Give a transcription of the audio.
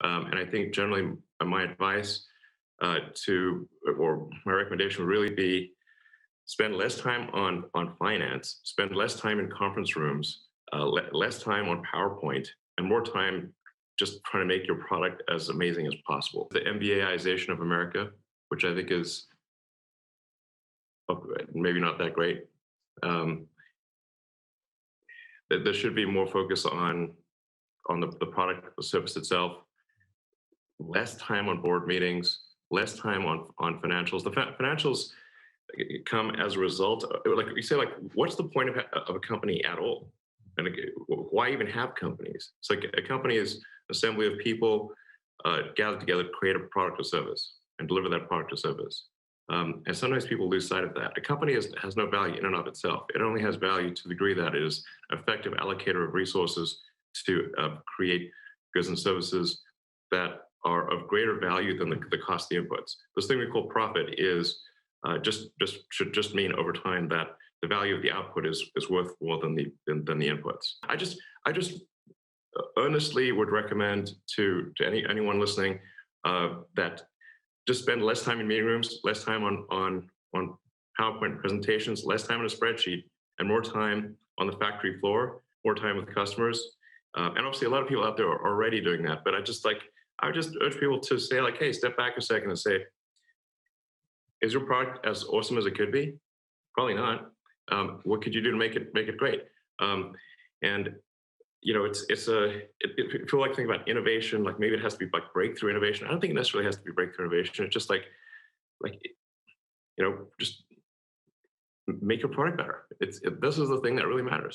And I think generally my advice or my recommendation would really be spend less time on finance, spend less time in conference rooms, less time on PowerPoint, and more time just trying to make your product as amazing as possible. The MBAization of America, which I think is maybe not that great. Um, there should be more focus on the product, the service itself, less time on board meetings, less time on financials. The financials come as a result. Like you say, like what's the point of a company at all? And why even have companies? It's like a company is an assembly of people gathered together to create a product or service and deliver that product or service. And sometimes people lose sight of that. A company has no value in and of itself. It only has value to the degree that it is an effective allocator of resources to create goods and services that are of greater value than the cost of the inputs. This thing we call profit is should just mean over time that the value of the output is worth more than the inputs. I just earnestly would recommend to anyone listening that just spend less time in meeting rooms, less time on PowerPoint presentations, less time on a spreadsheet, and more time on the factory floor, more time with customers. And obviously, a lot of people out there are already doing that. But I would just urge people to say, like, hey, step back a second and say, is your product as awesome as it could be? Probably not. What could you do to make it great? And if you like think about innovation, like maybe it has to be like breakthrough innovation. I don't think it necessarily has to be breakthrough innovation. It's just just make your product better. This is the thing that really matters.